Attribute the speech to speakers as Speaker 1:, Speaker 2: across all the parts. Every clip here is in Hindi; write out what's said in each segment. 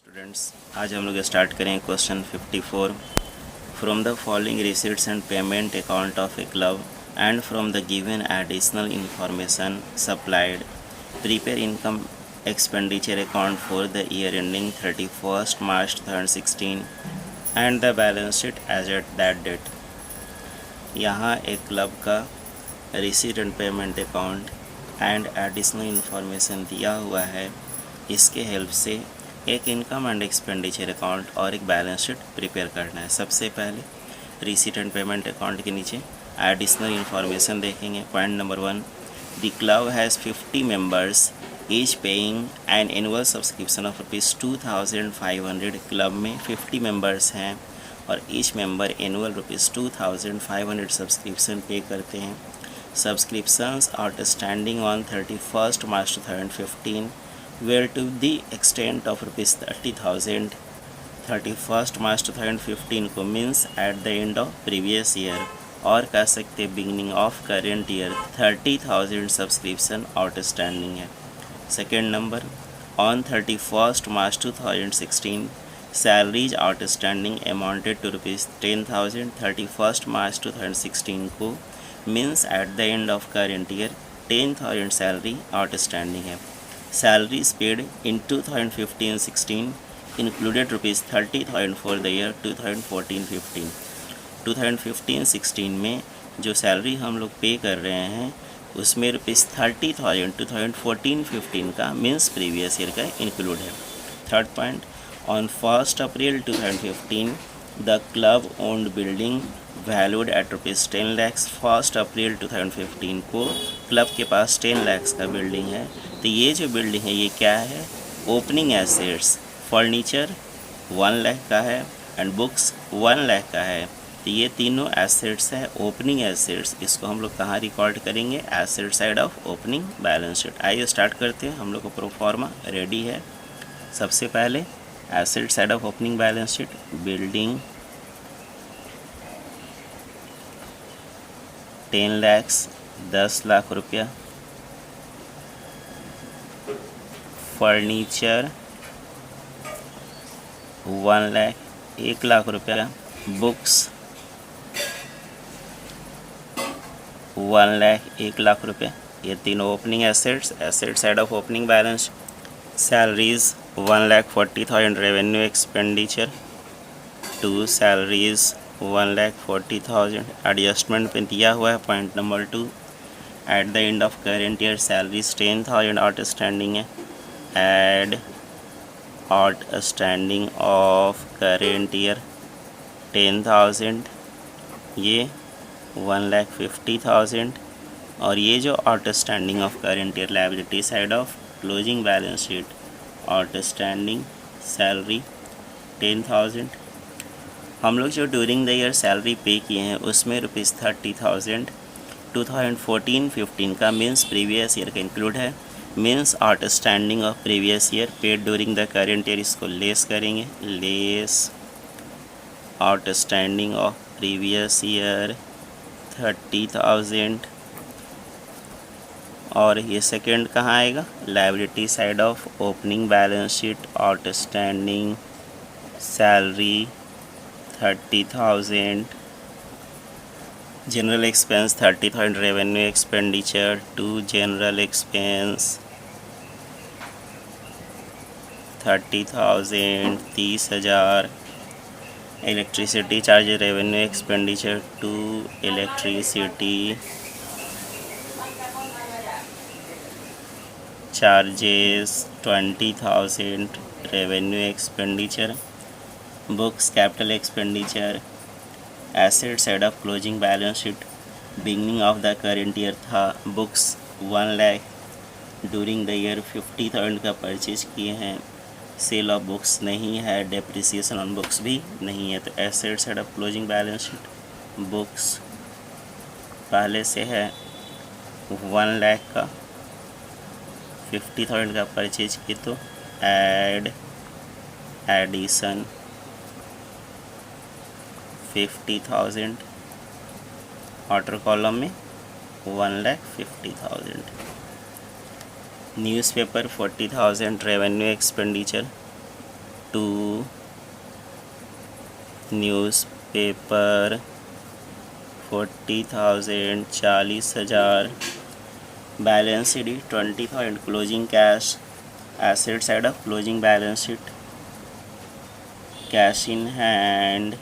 Speaker 1: स्टूडेंट्स, आज हम लोग स्टार्ट करें question 54। From the following receipts and payment account of a club and from the given additional information supplied prepare income expenditure account for the year ending 31 March 2016 and the balance sheet as at that date. यहाँ एक क्लब का receipt and payment account and additional information दिया हुआ है। इसके हेल्प से एक इनकम एंड एक्सपेंडिचर अकाउंट और एक बैलेंस शीट प्रिपेयर करना है। सबसे पहले रिसीट एंड पेमेंट अकाउंट के नीचे एडिशनल इंफॉर्मेशन देखेंगे। Point number 1, the club has 50 members each paying an annual subscription of ₹2500। Club में 50 मेंबर्स हैं और ईच मेंबर एनुअल ₹2500 सब्सक्रिप्शन पे करते हैं। Subscriptions outstanding on 31 March 2015 were to the extent of ₹30,000। 31 March 2015 को means at the end of previous year, और कह सकते beginning of current year 30,000 subscription outstanding है। Second number, on 31 March 2016 salaries outstanding amounted to ₹10,000। 31 March 2016 को means at the end of current year 10,000 salary outstanding है। Salaries paid in 2015-16 included ₹30,000 for the year 2014-15। 2015-16 में जो सैलरी हम लोग पे कर रहे हैं उसमें ₹30,000 2014-15 का मीन्स प्रीवियस ईयर का इंक्लूड है। Third point, on 1 April 2015 the club owned building valued at ₹10 lakh. 1 अप्रैल 2015 को क्लब के पास 10 लाख का बिल्डिंग है। तो ये जो बिल्डिंग है ये क्या है? Opening assets. फर्नीचर 1 लाख का है एंड बुक्स 1 लाख का है। तो ये तीनों एसेट्स है, ओपनिंग एसेट्स। इसको हम लोग कहाँ रिकॉर्ड करेंगे? Asset side of opening balance sheet. आइए स्टार्ट करते हैं। हम लोग को प्रोफॉर्मा रेडी है। सबसे पहले asset side of opening balance sheet, building 10 lakh 10 lakh रुपया, फर्नीचर 1 लाख 1 लाख रुपया, बुक्स 1 लाख 1 लाख रुपया। ये तीनों opening assets, asset side of opening balance. Salaries 1,40,000 revenue expenditure, 2 salaries 1,40,000। Adjustment पे दिया हुआ है point number 2, at the end of current year salaries 10,000 outstanding है। Add outstanding of current year 10,000, ये 1,50,000, और ये जो outstanding of current year liability side of closing balance sheet, outstanding salary 10,000। हम लोग जो ड्यूरिंग द ईयर सैलरी पे किए हैं उसमें ₹30,000 2014-15 का मीन्स प्रीवियस ईयर का इंक्लूड है। Means outstanding of previous year paid during the current year, इसको लेस करेंगे। Less outstanding of previous year 30,000, और ये सेकेंड कहाँ आएगा? Liability side of opening balance sheet, outstanding salary 30,000, general expense 30,000 revenue expenditure, to general expense 30,000 30,000, electricity charge revenue expenditure, to electricity charges 20,000 revenue expenditure. Books capital expenditure, asset side of closing balance sheet, beginning of the current year था books 1 lakh, during the year 50,000 का परचेज किए हैं। सेल ऑफ बुक्स नहीं है, डेप्रिसिएशन ऑन बुक्स भी नहीं है। तो asset side of closing balance sheet, books पहले से है 1 लाख का, 50,000 का परचेज किए तो एडिशन 50,000, ऑर्डर कॉलम में 1,50,000। Newspaper 40,000 revenue expenditure, to newspaper 40,000 40,000 balance sheet 20,000 closing cash asset side of closing balance sheet cash in hand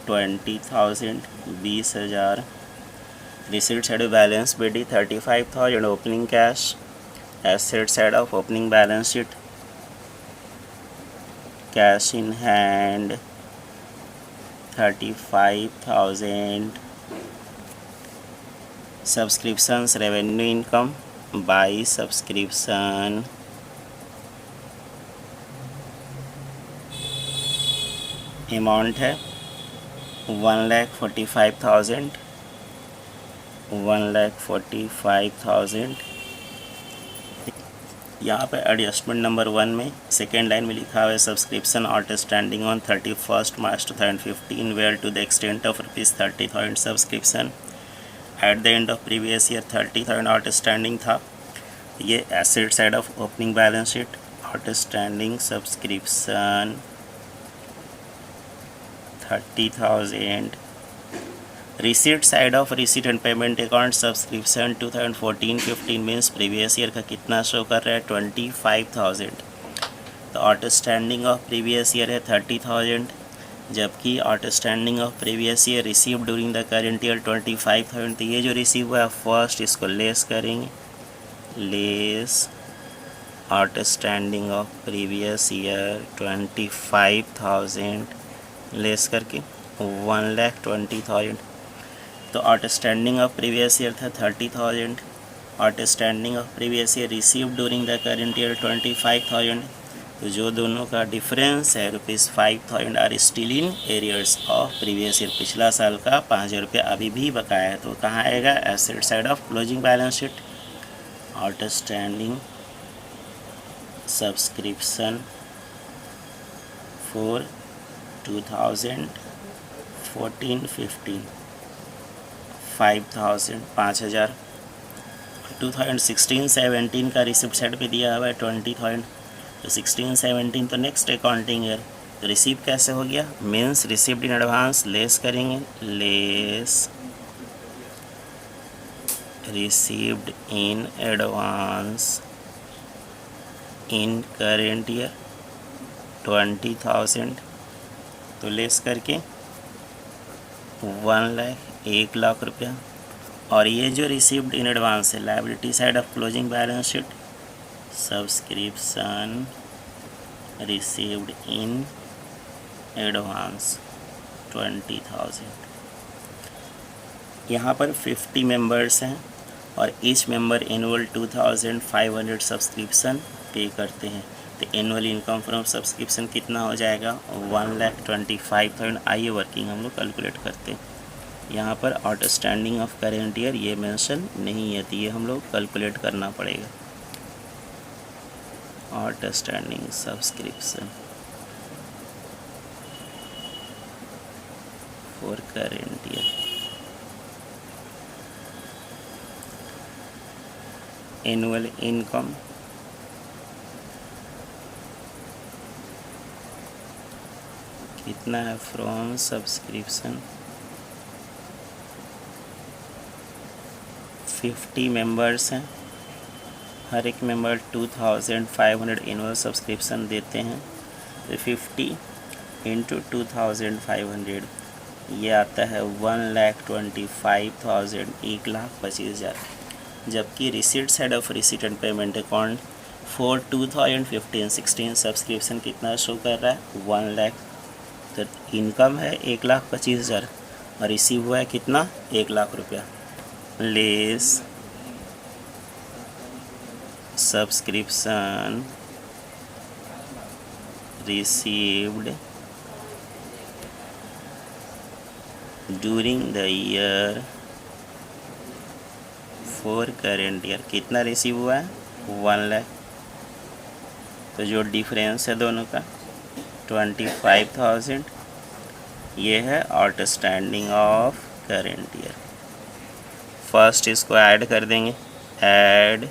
Speaker 1: 20,000 20,000 receipt side of balance BD 35,000 opening cash asset side of opening balance sheet cash in hand 35,000 subscriptions revenue income by subscription amount है 1,45,000 1,45,000। यहाँ पे एडजस्टमेंट नंबर 1 में सेकेंड लाइन में लिखा हुआ है subscription outstanding on 31 March 2015 were to the extent of ₹30,000 subscription at the end of previous year 30,000 outstanding था। ये asset side of opening balance sheet outstanding subscription 30,000 receipt side of receipt and payment account subscription 2014-15 means previous year का कितना शो कर रहा है 25,000। तो आउटस्टैंडिंग ऑफ प्रीवियस ईयर है 30,000 जबकि outstanding of previous year received during the current year 25,000। तो ये जो रिसीव हुआ है फर्स्ट इसको लेस करेंगे, less outstanding of previous year 25,000 less करके 1,20,000। तो आउटस्टैंडिंग ऑफ प्रीवियस ईयर था 30,000, outstanding of previous year received during the current year 25,000। तो जो दोनों का डिफरेंस है ₹5,000 are still in arrears of previous year. पिछला साल का 5,000 रुपये अभी भी बकाया है। तो कहाँ आएगा asset side of closing balance sheet outstanding subscription for 2014-15 5,000 5,000। 2016-17 का रिसिप्ट साइड पे दिया हुआ है 20,000। तो 16-17 तो नेक्स्ट अकाउंटिंग ईयर। तो रिसीव कैसे हो गया means received in advance less करेंगे, less received in advance in current year 20,000। तो लेस करके 1,00,000 रुपया। और ये जो रिसीव्ड इन एडवांस है liability side of closing balance sheet subscription received in advance 20,000। यहाँ पर 50 मेंबर्स हैं और ईच मेंबर एनुअल 2,500 सब्सक्रिप्शन पे करते हैं। तो एनुअल इनकम फ्रॉम सब्सक्रिप्शन कितना हो जाएगा 1,25,000। आइए वर्किंग हम लोग कैलकुलेट करते हैं। यहाँ पर आउटस्टैंडिंग ऑफ करेंट ईयर ये मेंशन नहीं है तो ये हम लोग कैलकुलेट करना पड़ेगा। Outstanding subscription for current year annual income कितना है फ्रॉम सब्सक्रिप्शन 50 मेंबर्स हैं, हर एक मेंबर 2,500 एनुअल सब्सक्रिप्शन देते हैं। तो 50 इंटू 2,500 ये आता है 1,25,000 1,25,000। जबकि receipt side of receipt and payment account for 2015-16 subscription कितना शो कर रहा है 1,00,000। तो इनकम है 1,25,000 और रिसीव हुआ है कितना 1,00,000 रुपया, less subscription received during the year for current year कितना रिसीव हुआ है 1,00,000। तो जो डिफरेंस है दोनों का 25,000 ये है outstanding of current year. First इसको ऐड कर देंगे, add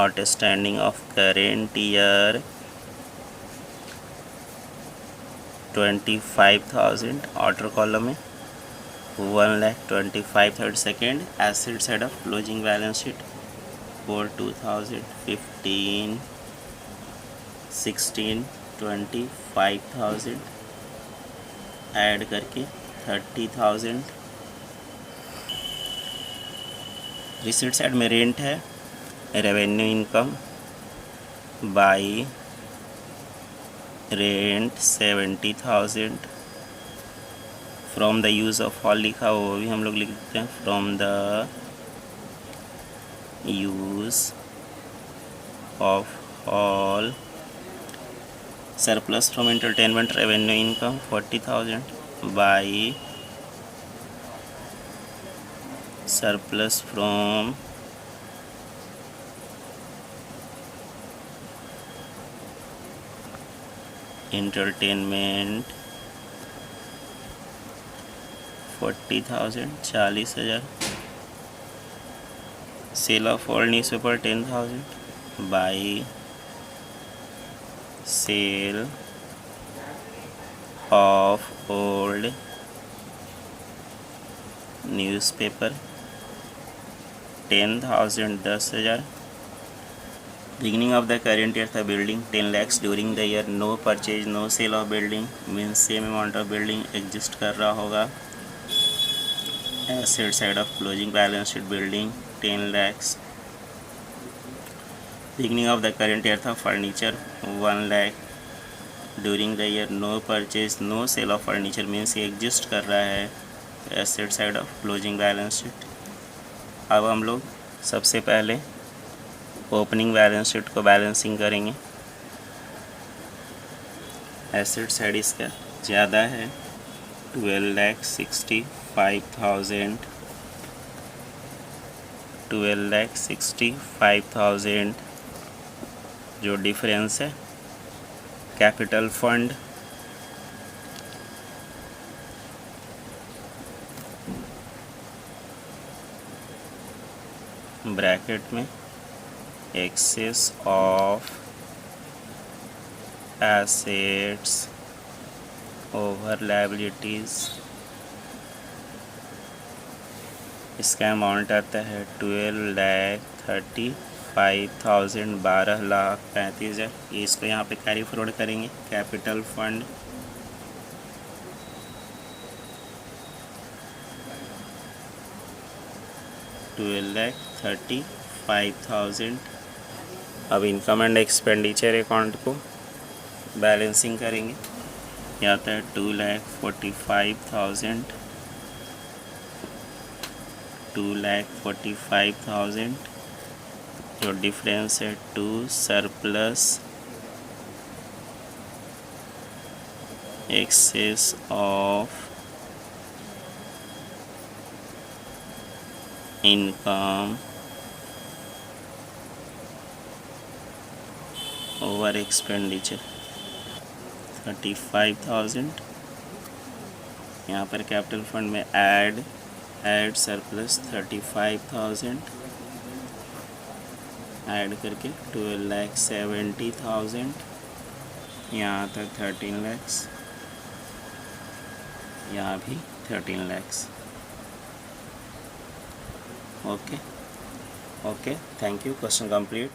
Speaker 1: outstanding of current year 25,000, outer column में 1,25,000. Second, asset side of closing balance sheet for 2015, 16, 25,000 add करके 30,000. रिसीट साइड में रेंट है, revenue income by rent 70,000. From the use of all लिखा वो भी हम लोग लिख देते हैं, from the use of all. Surplus from entertainment revenue income 40,000 by surplus from entertainment 40,000, 40,000. Sale of old newspaper 10,000 by sale of old newspaper 10,000, 10,000. Beginning of the current year, the building 10 lakhs. During the year, no purchase, no sale of building, means same amount of building exist कर रहा होगा. Asset side of closing balance sheet building 10 lakhs. Beginning of the current year था furniture 1 lakh. During the year, no purchase, no sale of furniture, means ये exist कर रहा है. Asset side of closing balance sheet. अब हम लोग सबसे पहले ओपनिंग बैलेंस शीट को बैलेंसिंग करेंगे. एसेट साइड इसका ज़्यादा है 12,65,000, 12,65,000. जो डिफरेंस है कैपिटल फंड ब्रैकेट में excess of assets over liabilities. इसका अमाउंट आता है 12,35,000, 12,35,000. इसको यहाँ पे कैरी फॉरवर्ड करेंगे. Capital fund $12,35,000. अब इनकम एंड एक्सपेंडिचर अकाउंट को बैलेंसिंग करेंगे. यहाँ आता है 2,45,000, 2,45,000. जो डिफरेंस है 2 surplus excess of income over expenditure 35,000. यहाँ पर कैपिटल फंड में ऐड सरप्लस 35,000 ऐड करके 12,70,000. यहाँ तक 13 lakhs, यहाँ भी 13 lakhs. Okay, thank you. Question complete.